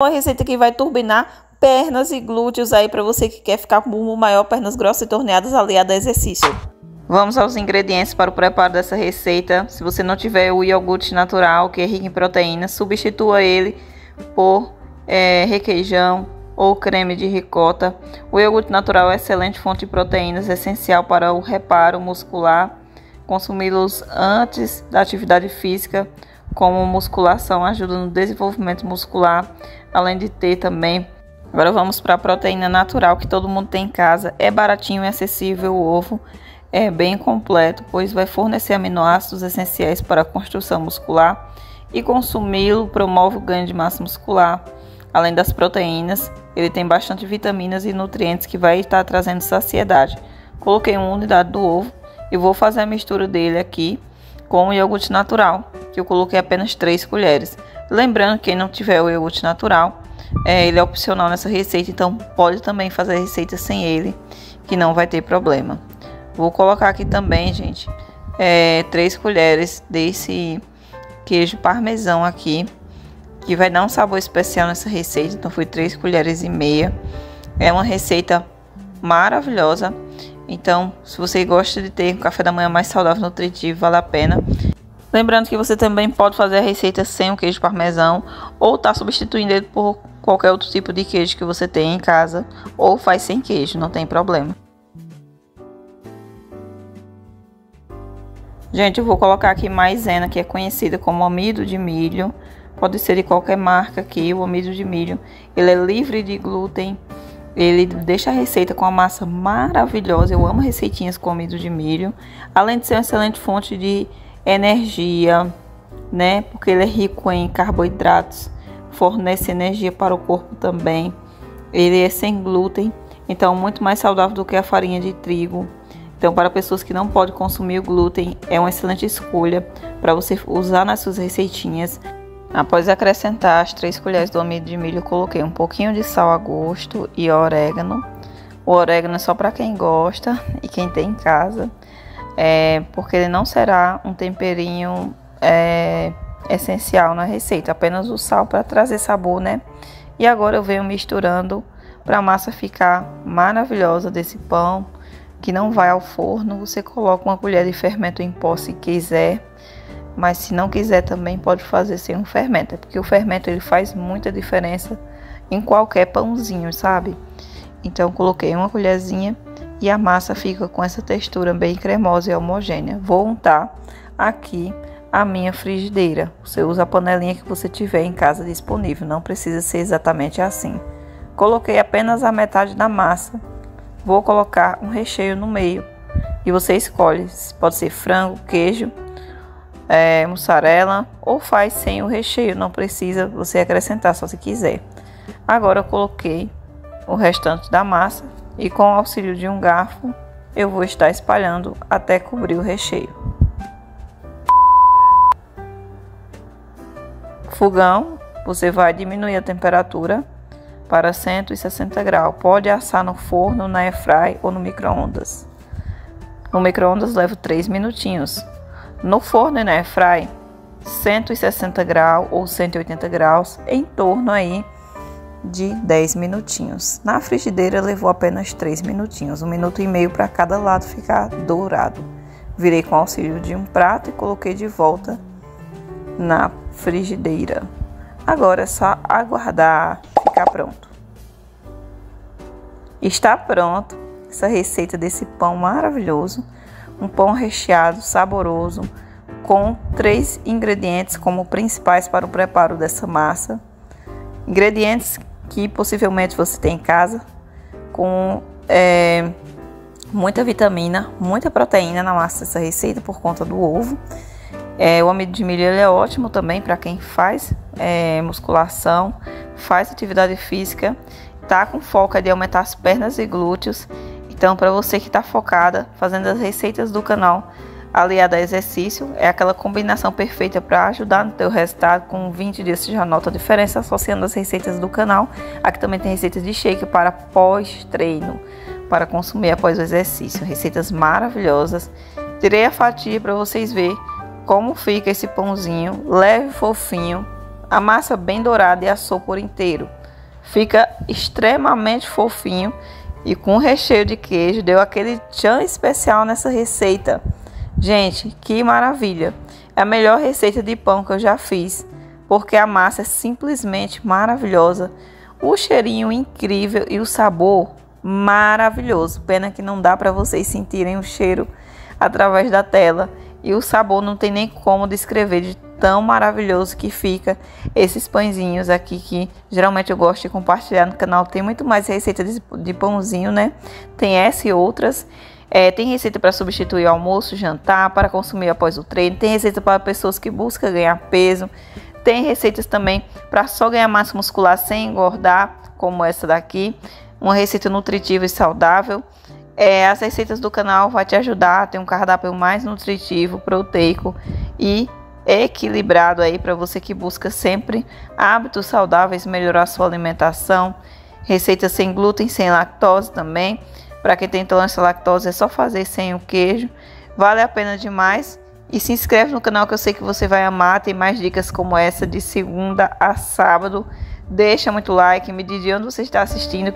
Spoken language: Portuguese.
Uma receita que vai turbinar pernas e glúteos aí para você que quer ficar com bumbum maior, pernas grossas e torneadas aliada a exercício. Vamos aos ingredientes para o preparo dessa receita. Se você não tiver o iogurte natural, que é rico em proteínas, substitua ele por requeijão ou creme de ricota. O iogurte natural é excelente fonte de proteínas, essencial para o reparo muscular. Consumi-los antes da atividade física, como musculação, ajuda no desenvolvimento muscular, além de ter também. Agora vamos para a proteína natural que todo mundo tem em casa. É baratinho e acessível o ovo. É bem completo, pois vai fornecer aminoácidos essenciais para a construção muscular e consumi-lo promove o ganho de massa muscular. Além das proteínas, ele tem bastante vitaminas e nutrientes que vai estar trazendo saciedade. Coloquei uma unidade do ovo e vou fazer a mistura dele aqui com o iogurte natural, que eu coloquei apenas 3 colheres. Lembrando que quem não tiver o iogurte natural, ele é opcional nessa receita, então pode também fazer a receita sem ele, que não vai ter problema. Vou colocar aqui também, gente, 3 colheres desse queijo parmesão aqui, que vai dar um sabor especial nessa receita. Então foi 3 colheres e meia. É uma receita maravilhosa. Então, se você gosta de ter um café da manhã mais saudável e nutritivo, vale a pena. Lembrando que você também pode fazer a receita sem o queijo parmesão, ou tá substituindo ele por qualquer outro tipo de queijo que você tem em casa, ou faz sem queijo, não tem problema. Gente, eu vou colocar aqui maisena, que é conhecida como amido de milho. Pode ser de qualquer marca aqui, o amido de milho. Ele é livre de glúten. Ele deixa a receita com a massa maravilhosa. Eu amo receitinhas com amido de milho. Além de ser uma excelente fonte de energia, né? Porque ele é rico em carboidratos. Fornece energia para o corpo também. Ele é sem glúten. Então, muito mais saudável do que a farinha de trigo. Então, para pessoas que não podem consumir o glúten, é uma excelente escolha para você usar nas suas receitinhas. Após acrescentar as 3 colheres do amido de milho, eu coloquei um pouquinho de sal a gosto e orégano. O orégano é só para quem gosta e quem tem em casa, porque ele não será um temperinho essencial na receita, apenas o sal para trazer sabor, né? E agora eu venho misturando para a massa ficar maravilhosa desse pão, que não vai ao forno. Você coloca uma colher de fermento em pó se quiser, mas se não quiser também pode fazer sem um fermento, porque o fermento ele faz muita diferença em qualquer pãozinho, sabe? Então coloquei uma colherzinha e a massa fica com essa textura bem cremosa e homogênea. Vou untar aqui a minha frigideira. Você usa a panelinha que você tiver em casa disponível, não precisa ser exatamente assim. Coloquei apenas a metade da massa. Vou colocar um recheio no meio e você escolhe, pode ser frango, queijo, mussarela, ou faz sem o recheio, não precisa você acrescentar, só se quiser. Agora eu coloquei o restante da massa e com o auxílio de um garfo eu vou estar espalhando até cobrir o recheio. Fogão, você vai diminuir a temperatura para 160 graus. Pode assar no forno, na airfry ou no micro-ondas. No micro-ondas leva 3 minutinhos. No forno e na airfry, 160 graus ou 180 graus, em torno aí de 10 minutinhos. Na frigideira levou apenas 3 minutinhos, 1,5 minuto para cada lado ficar dourado. Virei com auxílio de um prato e coloquei de volta na frigideira. Agora é só aguardar ficar pronto. Está pronto essa receita desse pão maravilhoso. Um pão recheado, saboroso, com 3 ingredientes como principais para o preparo dessa massa. Ingredientes que possivelmente você tem em casa, com muita vitamina, muita proteína na massa dessa receita por conta do ovo. O amido de milho ele é ótimo também para quem faz musculação, faz atividade física, tá com foco de aumentar as pernas e glúteos. Então, para você que está focada, fazendo as receitas do canal aliada a exercício, é aquela combinação perfeita para ajudar no teu resultado. Com 20 dias você já nota a diferença associando as receitas do canal. Aqui também tem receitas de shake para pós-treino, para consumir após o exercício. Receitas maravilhosas. Tirei a fatia para vocês verem como fica esse pãozinho, leve e fofinho. a massa bem dourada e assou por inteiro. Fica extremamente fofinho e com recheio de queijo, deu aquele tchan especial nessa receita. Gente, que maravilha! É a melhor receita de pão que eu já fiz, porque a massa é simplesmente maravilhosa, o cheirinho incrível e o sabor maravilhoso. Pena que não dá para vocês sentirem o cheiro através da tela e o sabor não tem nem como descrever de tão maravilhoso que fica esses pãezinhos aqui, que geralmente eu gosto de compartilhar no canal. Tem muito mais receita de pãozinho, né? Tem essa e outras. Tem receita para substituir almoço, jantar, para consumir após o treino. Tem receita para pessoas que buscam ganhar peso. Tem receitas também para só ganhar massa muscular sem engordar, como essa daqui. Uma receita nutritiva e saudável. As receitas do canal vão te ajudar a ter um cardápio mais nutritivo, proteico e equilibrado aí para você que busca sempre hábitos saudáveis, melhorar sua alimentação. Receitas sem glúten, sem lactose também. Para quem tem intolerância à lactose é só fazer sem o queijo. Vale a pena demais. E se inscreve no canal que eu sei que você vai amar. Tem mais dicas como essa de segunda a sábado. Deixa muito like, me diga onde você está assistindo.